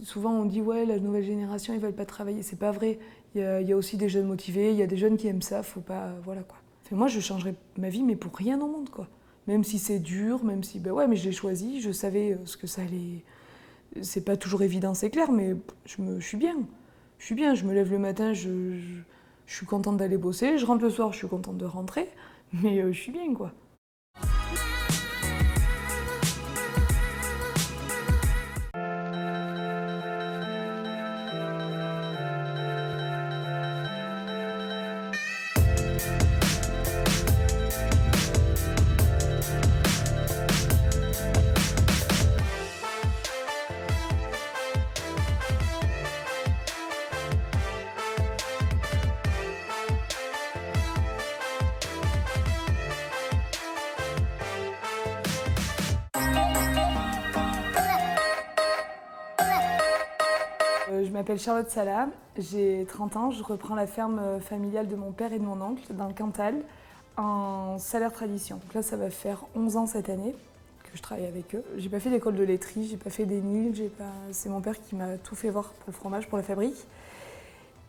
souvent on dit ouais, la nouvelle génération, ils veulent pas travailler. C'est pas vrai. Il y a aussi des jeunes motivés, il y a des jeunes qui aiment ça, faut pas, voilà quoi. Enfin, moi, je changerais ma vie, mais pour rien au monde, quoi. Même si c'est dur, même si, ben ouais, mais je l'ai choisi, je savais ce que ça allait. C'est pas toujours évident, c'est clair, mais je suis bien. Je suis bien, je me lève le matin, je suis contente d'aller bosser, je rentre le soir, je suis contente de rentrer, mais je suis bien, quoi. Je m'appelle Charlotte Salah, j'ai 30 ans, je reprends la ferme familiale de mon père et de mon oncle dans le Cantal en salaire tradition. Donc là, ça va faire 11 ans cette année que je travaille avec eux. J'ai pas fait d'école de laiterie, j'ai pas fait des NIL, c'est mon père qui m'a tout fait voir pour le fromage, pour la fabrique.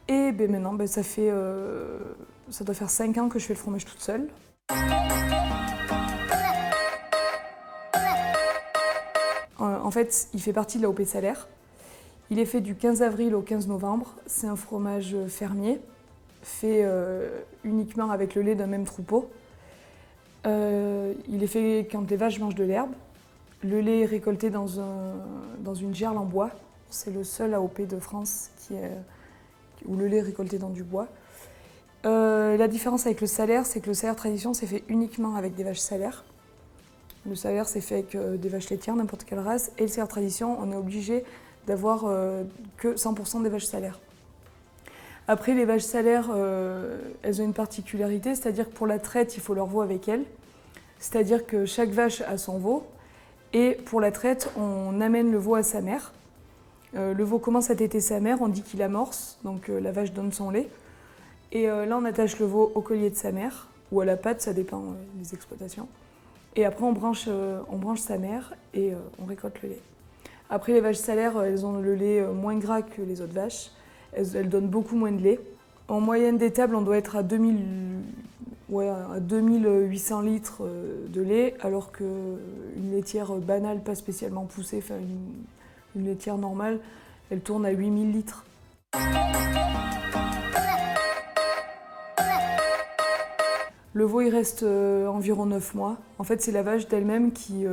Et ben maintenant, ça doit faire 5 ans que je fais le fromage toute seule. En fait, il fait partie de la OP Salaire. Il est fait du 15 avril au 15 novembre. C'est un fromage fermier, fait uniquement avec le lait d'un même troupeau. Il est fait quand les vaches mangent de l'herbe. Le lait est récolté dans une gerle en bois. C'est le seul AOP de France où le lait est récolté dans du bois. La différence avec le salaire, c'est que le salaire tradition, c'est fait uniquement avec des vaches salaires. Le salaire, c'est fait avec des vaches laitières, n'importe quelle race. Et le salaire tradition, on est obligé d'avoir que 100% des vaches salaires. Après, les vaches salaires, elles ont une particularité, c'est-à-dire que pour la traite, il faut leur veau avec elles. C'est-à-dire que chaque vache a son veau. Et pour la traite, on amène le veau à sa mère. Le veau commence à téter sa mère, on dit qu'il amorce, donc la vache donne son lait. Et là, on attache le veau au collier de sa mère, ou à la patte, ça dépend des exploitations. Et après, on branche sa mère et on récolte le lait. Après, les vaches salaires, elles ont le lait moins gras que les autres vaches. Elles donnent beaucoup moins de lait. En moyenne d'étable, on doit être à 2800 litres de lait, alors qu'une laitière banale, pas spécialement poussée, enfin une laitière normale, elle tourne à 8000 litres. Le veau, il reste environ 9 mois. En fait, c'est la vache d'elle-même qui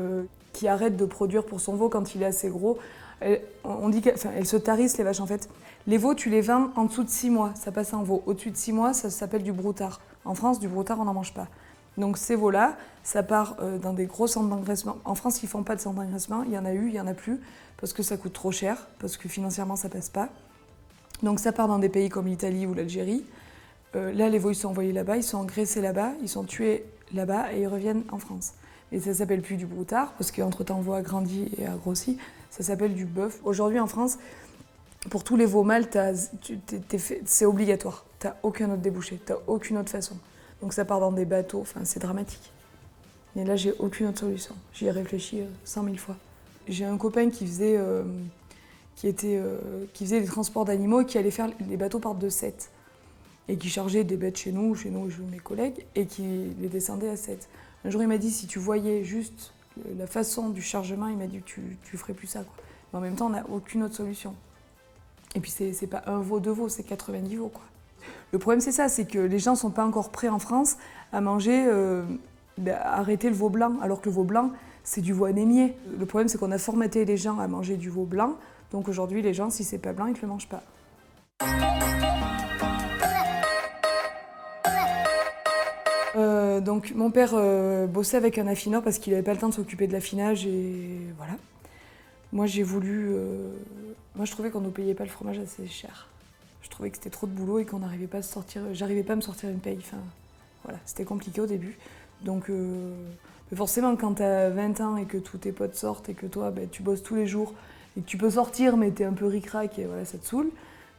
arrête de produire pour son veau quand il est assez gros. On dit qu'elles se tarissent, les vaches, en fait. Les veaux, tu les vends en dessous de 6 mois, ça passe en veau. Au-dessus de 6 mois, ça s'appelle du broutard. En France, du broutard, on n'en mange pas. Donc ces veaux-là, ça part dans des gros centres d'engraissement. En France, ils ne font pas de centres d'engraissement. Il y en a eu, il n'y en a plus, parce que ça coûte trop cher, parce que financièrement, ça ne passe pas. Donc ça part dans des pays comme l'Italie ou l'Algérie. Là, les veaux, ils sont envoyés là-bas, ils sont engraissés là-bas, ils sont tués là-bas et ils reviennent en France. Et ça s'appelle plus du broutard, parce qu'entre-temps, le veau a grandi et a grossi. Ça s'appelle du bœuf. Aujourd'hui, en France, pour tous les veaux mâles, c'est obligatoire. Tu n'as aucun autre débouché, tu n'as aucune autre façon. Donc ça part dans des bateaux, enfin, c'est dramatique. Et là, j'ai aucune autre solution. J'y ai réfléchi 100 000 fois. J'ai un copain qui faisait des transports d'animaux et qui allait faire les bateaux par 2-7. Et qui chargeait des bêtes chez nous, mes collègues, et qui les descendait à 7. Un jour, il m'a dit, si tu voyais juste la façon du chargement, il m'a dit, tu ferais plus ça, quoi. Mais en même temps, on n'a aucune autre solution. Et puis, c'est pas un veau, deux veaux, c'est 90 veaux, quoi. Le problème, c'est ça, c'est que les gens sont pas encore prêts en France à manger, arrêter le veau blanc, alors que le veau blanc, c'est du veau anémié. Le problème, c'est qu'on a formaté les gens à manger du veau blanc, donc aujourd'hui, les gens, si c'est pas blanc, ils ne le mangent pas. Donc mon père bossait avec un affineur parce qu'il n'avait pas le temps de s'occuper de l'affinage et voilà. Moi je trouvais qu'on ne payait pas le fromage assez cher. Je trouvais que c'était trop de boulot et qu'on n'arrivait pas à se sortir, j'arrivais pas à me sortir une paye. Enfin, voilà, c'était compliqué au début. Donc forcément quand tu as 20 ans et que tous tes potes sortent et que toi tu bosses tous les jours et que tu peux sortir mais tu es un peu ric-rac et voilà, ça te saoule.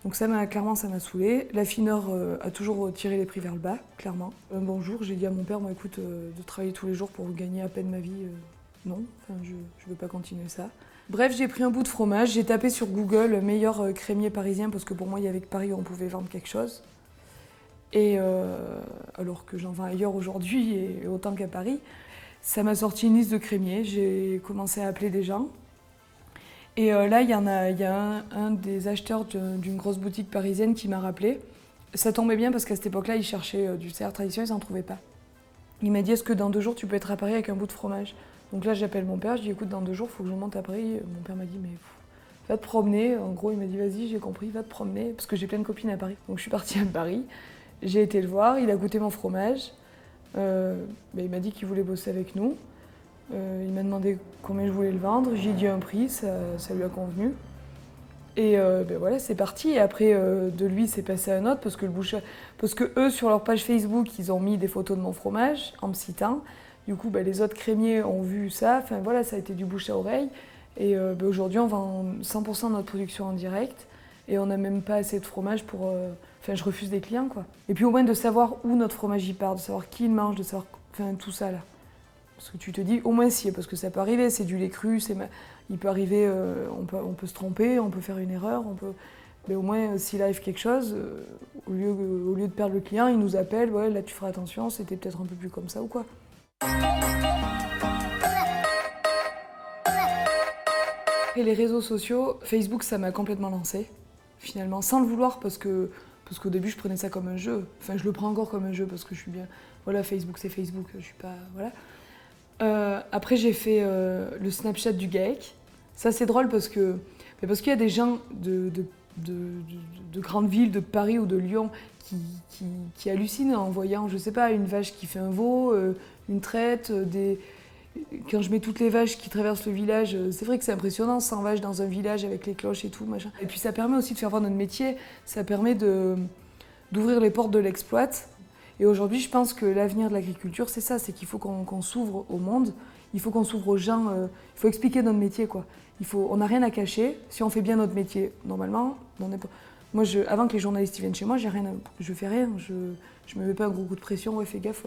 Donc clairement, ça m'a saoulée. L'affineur a toujours tiré les prix vers le bas, clairement. Un bon jour, j'ai dit à mon père, bon, écoute, de travailler tous les jours pour gagner à peine ma vie, non, enfin, je veux pas continuer ça. Bref, j'ai pris un bout de fromage, j'ai tapé sur Google meilleur crémier parisien parce que pour moi il y avait que Paris où on pouvait vendre quelque chose. Et alors que j'en vends ailleurs aujourd'hui et autant qu'à Paris, ça m'a sorti une liste de crémiers. J'ai commencé à appeler des gens. Et là, il y a un des acheteurs d'une grosse boutique parisienne qui m'a rappelé. Ça tombait bien parce qu'à cette époque-là, il cherchait du salers traditionnel, il n'en trouvait pas. Il m'a dit, est-ce que dans 2 jours, tu peux être à Paris avec un bout de fromage? Donc là, j'appelle mon père, je dis, écoute, dans 2 jours, il faut que je monte à Paris. Mon père m'a dit, mais va te promener. En gros, il m'a dit, vas-y, j'ai compris, va te promener. Parce que j'ai plein de copines à Paris. Donc je suis partie à Paris. J'ai été le voir, il a goûté mon fromage. Il m'a dit qu'il voulait bosser avec nous. Il m'a demandé combien je voulais le vendre. J'ai dit un prix, ça lui a convenu. Et voilà, c'est parti. Et après, de lui, c'est passé à un autre parce que eux, sur leur page Facebook, ils ont mis des photos de mon fromage en me citant. Du coup, les autres crémiers ont vu ça. Enfin voilà, ça a été du bouche à oreille. Et aujourd'hui, on vend 100% de notre production en direct. Et on n'a même pas assez de fromage pour... je refuse des clients, quoi. Et puis au moins de savoir où notre fromage y part, de savoir qui il mange, de savoir... Enfin, tout ça, là. Parce que tu te dis, au moins si, parce que ça peut arriver, c'est du lait cru, il peut arriver, on peut se tromper, on peut faire une erreur, mais au moins s'il arrive quelque chose, au lieu de perdre le client, il nous appelle, ouais, là tu feras attention, c'était peut-être un peu plus comme ça ou quoi. Et les réseaux sociaux, Facebook, ça m'a complètement lancée, finalement, sans le vouloir, parce qu'au début, je prenais ça comme un jeu. Enfin, je le prends encore comme un jeu, parce que je suis bien... Voilà, Facebook, c'est Facebook, je suis pas... Voilà. Après, j'ai fait le Snapchat du GAEC. Ça, c'est drôle parce qu'il y a des gens de grandes villes, de Paris ou de Lyon, qui hallucinent en voyant, je sais pas, une vache qui fait un veau, une traite, quand je mets toutes les vaches qui traversent le village, c'est vrai que c'est impressionnant, 100 vaches dans un village avec les cloches et tout, machin. Et puis ça permet aussi de faire voir notre métier, ça permet d'ouvrir les portes de l'exploit. Et aujourd'hui, je pense que l'avenir de l'agriculture, c'est ça, c'est qu'il faut qu'on s'ouvre au monde, il faut qu'on s'ouvre aux gens, il faut expliquer notre métier, quoi. On n'a rien à cacher, si on fait bien notre métier, normalement, moi, avant que les journalistes viennent chez moi, je fais rien, je me mets pas un gros coup de pression, ouais, fais gaffe.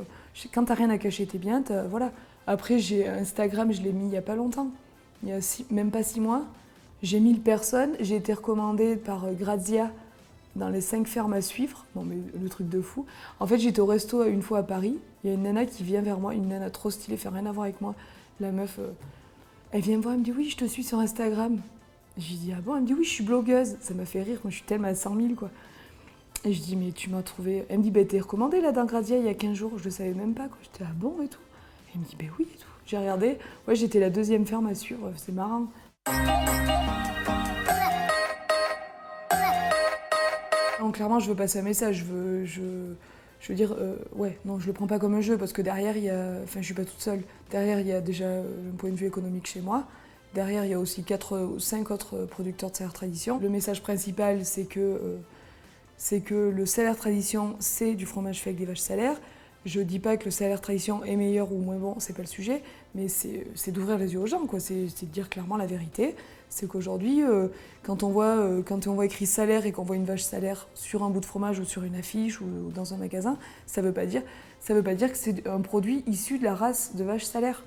Quand t'as rien à cacher, t'es bien, voilà. Après, j'ai Instagram, je l'ai mis il y a pas longtemps, il y a même pas 6 mois. J'ai 1000 personnes, j'ai été recommandée par Grazia, dans les 5 fermes à suivre. Non mais le truc de fou. En fait, j'étais au resto une fois à Paris, il y a une nana qui vient vers moi, une nana trop stylée, fait rien à voir avec moi. La meuf, elle vient me voir, elle me dit oui, je te suis sur Instagram. Je lui dis ah bon, elle me dit oui, je suis blogueuse. Ça m'a fait rire, moi je suis tellement à 100 000 quoi. Et je dis mais tu m'as trouvé. Elle me dit t'es recommandée là dans Grazia il y a 15 jours, je le savais même pas quoi. J'étais ah bon et tout. Et elle me dit oui et tout. J'ai regardé, ouais j'étais la 2e ferme à suivre, c'est marrant. Non, clairement, je veux passer un message. Je veux dire, non, je le prends pas comme un jeu parce que derrière, je suis pas toute seule. Derrière, il y a déjà un point de vue économique chez moi. Derrière, il y a aussi 4 ou 5 autres producteurs de salers tradition. Le message principal, c'est que le salaire tradition, c'est du fromage fait avec des vaches salaires. Je dis pas que le salaire tradition est meilleur ou moins bon, c'est pas le sujet, mais c'est d'ouvrir les yeux aux gens, quoi. C'est de dire clairement la vérité. C'est qu'aujourd'hui, quand on voit écrit salaire et qu'on voit une vache salaire sur un bout de fromage ou sur une affiche ou dans un magasin, ça veut pas dire que c'est un produit issu de la race de vache salaire.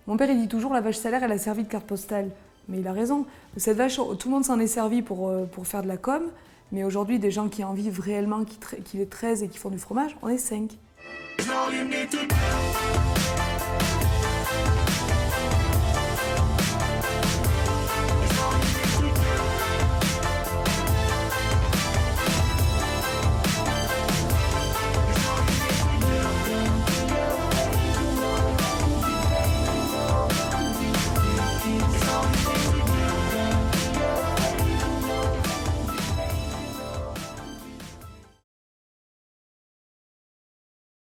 Mon père, il dit toujours la vache salaire, elle a servi de carte postale. Mais il a raison. Cette vache, tout le monde s'en est servi pour faire de la com, mais aujourd'hui, des gens qui en vivent réellement, qui les traisent et qui font du fromage, on est 5.